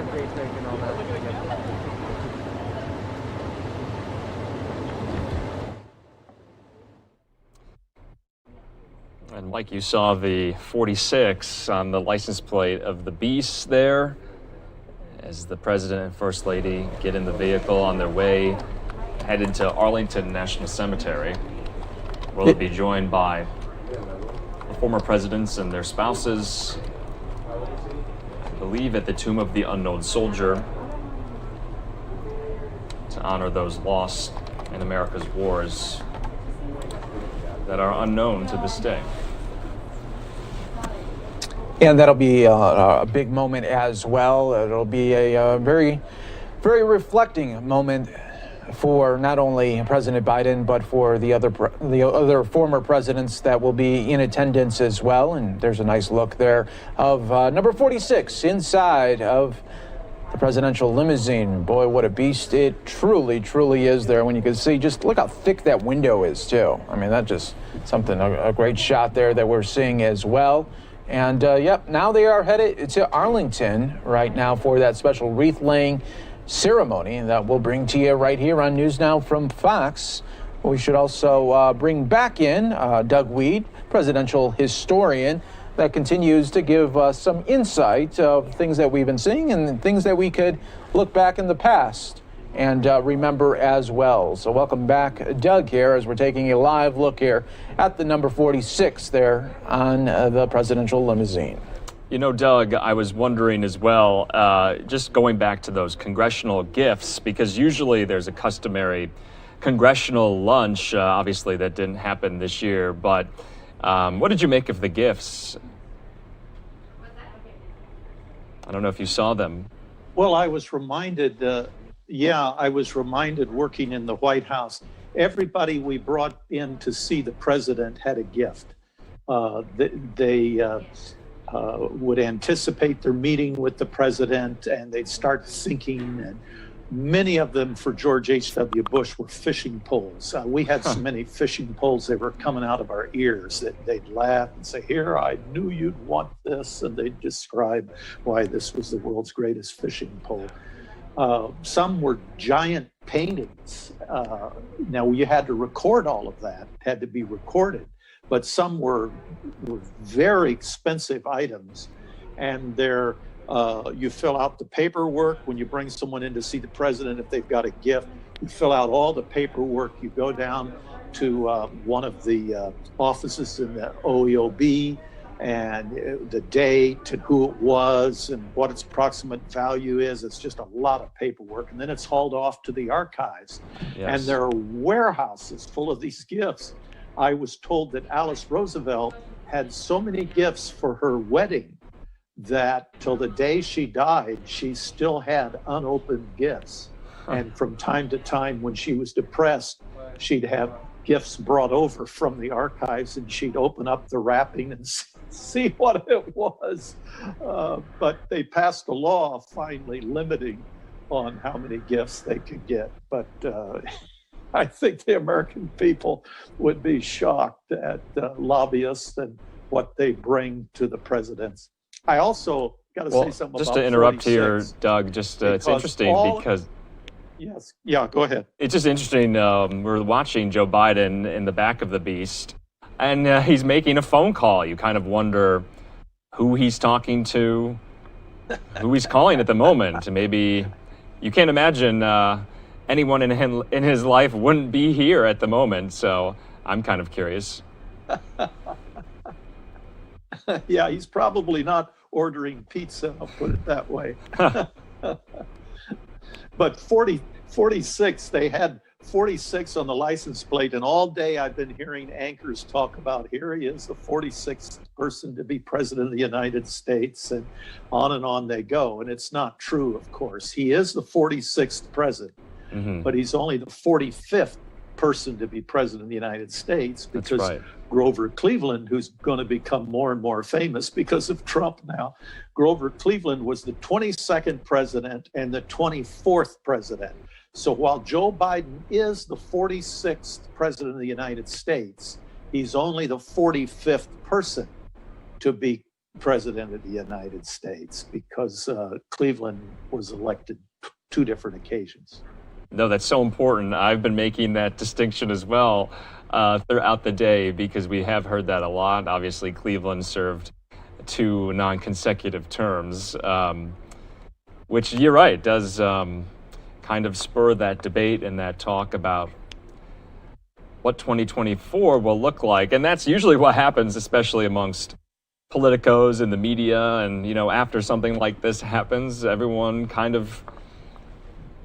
morning, Jake, and all that. And Mike, you saw the 46 on the license plate of the Beast there as the President and First Lady get in the vehicle on their way headed to Arlington National Cemetery, where they'll be joined by the former presidents and their spouses, I believe at the Tomb of the Unknown Soldier, to honor those lost in America's wars that are unknown to this day. And that'll be a big moment as well. It'll be a very, very reflecting moment for not only President Biden, but for the other former presidents that will be in attendance as well. And there's a nice look there of number 46 inside of the presidential limousine. Boy, what a beast it truly, truly is there. When you can see, just look how thick that window is too. I mean, that's just something, a great shot there that we're seeing as well. And yep, now they are headed to Arlington right now for that special wreath laying ceremony that we'll bring to you right here on News Now from Fox. We should also bring back in Doug Weed, presidential historian, that continues to give some insight of things that we've been seeing and things that we could look back in the past and remember as well. So welcome back, Doug, here as we're taking a live look here at the number 46 there on the presidential limousine. You know, Doug, I was wondering as well, just going back to those congressional gifts, because usually there's a customary congressional lunch. Obviously, that didn't happen this year, but what did you make of the gifts? I don't know if you saw them. Well, I was reminded, I was reminded working in the White House, everybody we brought in to see the president had a gift. They would anticipate their meeting with the president, and they'd start thinking, and many of them for George H.W. Bush were fishing poles. We had so many fishing poles, they were coming out of our ears that they'd laugh and say, "Here, I knew you'd want this," and they'd describe why this was the world's greatest fishing pole. Some were giant paintings. Now, you had to record all of that, had to be recorded, but some were very expensive items, and they're you fill out the paperwork when you bring someone in to see the president. If they've got a gift, you fill out all the paperwork. You go down to one of the offices in the OEOB, and the date and who it was and what its approximate value is. It's just a lot of paperwork, and then it's hauled off to the archives. Yes. And there are warehouses full of these gifts. I was told that Alice Roosevelt had so many gifts for her wedding that till the day she died, she still had unopened gifts. And from time to time, when she was depressed, she'd have gifts brought over from the archives, and she'd open up the wrapping and see what it was. But they passed a law finally limiting on how many gifts they could get. But I think the American people would be shocked at lobbyists and what they bring to the presidents. I also got to say something just about to interrupt 46, here, Doug, just it's interesting because yes, yeah, go ahead. It's just interesting. We're watching Joe Biden in the back of the Beast, and he's making a phone call. You kind of wonder who he's talking to, who he's calling at the moment. And maybe you can't imagine anyone in his life wouldn't be here at the moment. So I'm kind of curious. Yeah, he's probably not ordering pizza, I'll put it that way. But 46, they had 46 on the license plate, and all day I've been hearing anchors talk about, here he is, the 46th person to be president of the United States, and on they go. And it's not true, of course. He is the 46th president, but he's only the 45th person to be president of the United States, because Grover Cleveland, who's going to become more and more famous because of Trump now, Grover Cleveland was the 22nd president and the 24th president. So while Joe Biden is the 46th president of the United States, he's only the 45th person to be president of the United States, because Cleveland was elected two different occasions. No, that's so important. I've been making that distinction as well throughout the day, because we have heard that a lot. Obviously, Cleveland served two non-consecutive terms, which, you're right, does kind of spur that debate and that talk about what 2024 will look like. And that's usually what happens, especially amongst politicos in the media. And, after something like this happens, everyone kind of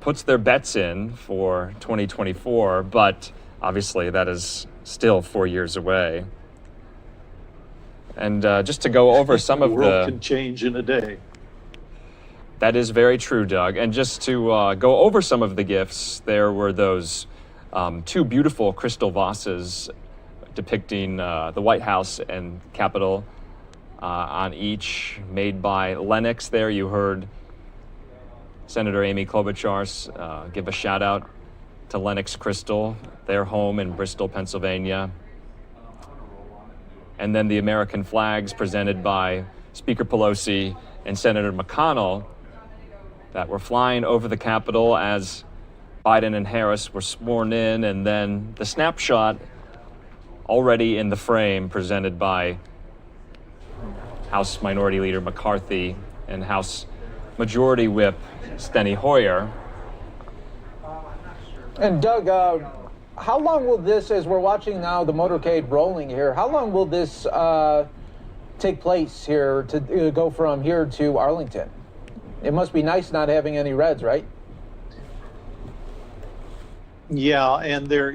puts their bets in for 2024, but obviously that is still 4 years away. And just to go over some of the world can change in a day. That is very true, Doug. And just to go over some of the gifts, there were those two beautiful crystal vases depicting the White House and Capitol on each, made by Lennox. There you heard Senator Amy Klobuchar give a shout out to Lennox Crystal, their home in Bristol, Pennsylvania. And then the American flags presented by Speaker Pelosi and Senator McConnell that were flying over the Capitol as Biden and Harris were sworn in, and then the snapshot already in the frame presented by House Minority Leader McCarthy and House Majority Whip Steny Hoyer. And Doug, how long will this, as we're watching now the motorcade rolling here, how long will this take place here to go from here to Arlington? It must be nice not having any Reds, right? Yeah, and they're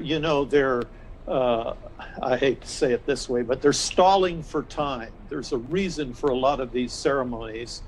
I hate to say it this way, but they're stalling for time. There's a reason for a lot of these ceremonies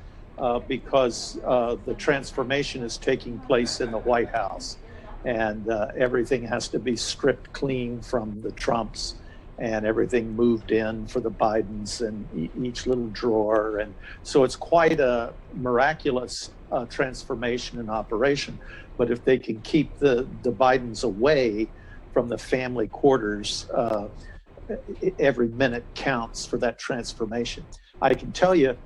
because the transformation is taking place in the White House, and everything has to be stripped clean from the Trumps, and everything moved in for the Bidens, and each little drawer. And so it's quite a miraculous transformation and operation. But if they can keep the Bidens away from the family quarters, every minute counts for that transformation. I can tell you,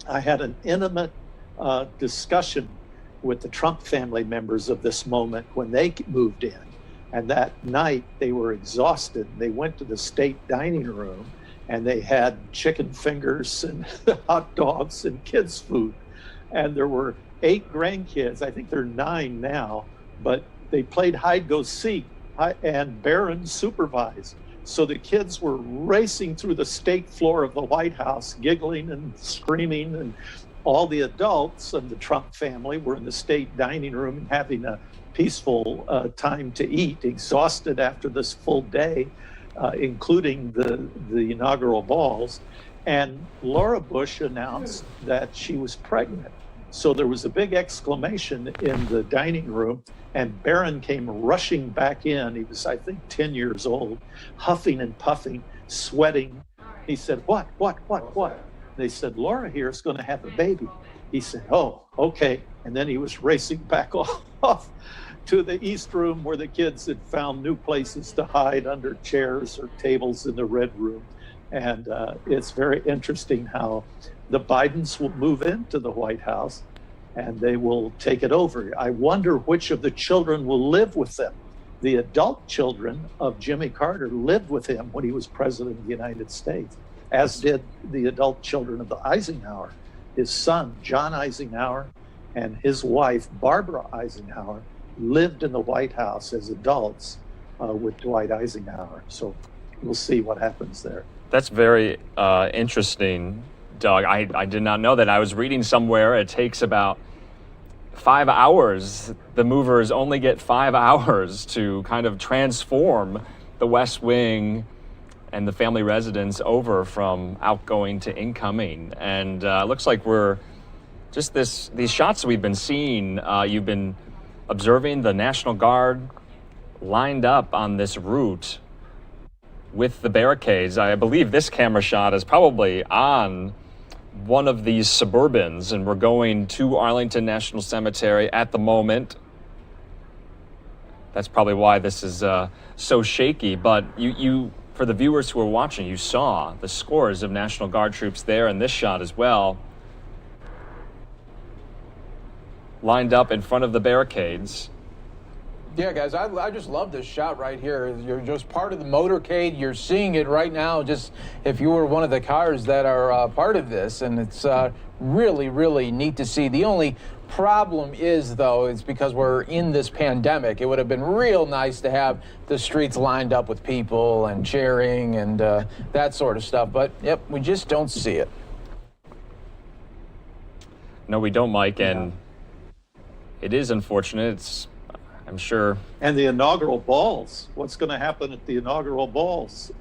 I had an intimate discussion with the Trump family members of this moment when they moved in. And that night they were exhausted. They went to the state dining room and they had chicken fingers and hot dogs and kids' food. And there were 8 grandkids. I think they're 9 now, but they played hide go seek and Barron supervised. So the kids were racing through the state floor of the White House, giggling and screaming, and all the adults of the Trump family were in the state dining room and having a peaceful time to eat, exhausted after this full day, including the inaugural balls. And Laura Bush announced that she was pregnant. So there was a big exclamation in the dining room, and Barron came rushing back in. He was, I think, 10 years old, huffing and puffing, sweating. He said, what? They said, Laura here is going to have a baby. He said, oh, okay. And then he was racing back off to the East Room, where the kids had found new places to hide under chairs or tables in the Red Room. And it's very interesting how the Bidens will move into the White House and they will take it over. I wonder which of the children will live with them. The adult children of Jimmy Carter lived with him when he was president of the United States, as did the adult children of the Eisenhower. His son, John Eisenhower, and his wife, Barbara Eisenhower, lived in the White House as adults with Dwight Eisenhower. So we'll see what happens there. That's very interesting, Doug. I did not know that. I was reading somewhere it takes about 5 hours. The movers only get 5 hours to kind of transform the West Wing and the family residence over from outgoing to incoming. And it looks like we're just these shots we've been seeing. You've been observing the National Guard lined up on this route with the barricades. I believe this camera shot is probably on one of these Suburbans, and we're going to Arlington National Cemetery at the moment. That's probably why this is so shaky. But you for the viewers who are watching, you saw the scores of National Guard troops there in this shot as well, lined up in front of the barricades. Yeah, guys, I just love this shot right here. You're just part of the motorcade. You're seeing it right now, just if you were one of the cars that are part of this, and it's really, really neat to see. The only problem is, though, it's because we're in this pandemic. It would have been real nice to have the streets lined up with people and cheering and that sort of stuff, but yep, we just don't see it. No, we don't, Mike, and it is unfortunate. It's, I'm sure. And the inaugural balls. What's going to happen at the inaugural balls?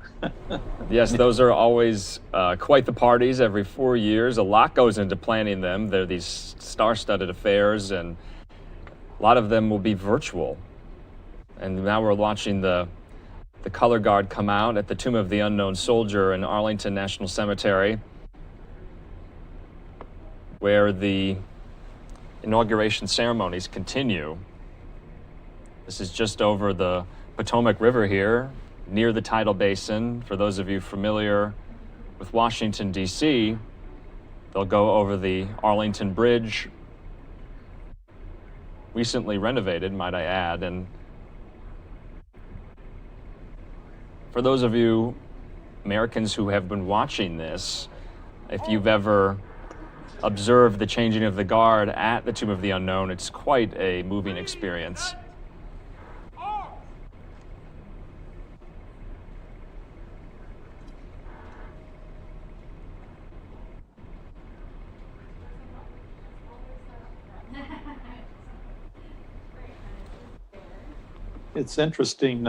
Yes, those are always quite the parties every 4 years. A lot goes into planning them. They're these star-studded affairs, and a lot of them will be virtual. And now we're watching the color guard come out at the Tomb of the Unknown Soldier in Arlington National Cemetery, where the inauguration ceremonies continue. This is just over the Potomac River here, near the tidal basin. For those of you familiar with Washington, D.C., they'll go over the Arlington Bridge, recently renovated, might I add. And for those of you Americans who have been watching this, if you've ever observed the changing of the guard at the Tomb of the Unknown, it's quite a moving experience. It's interesting.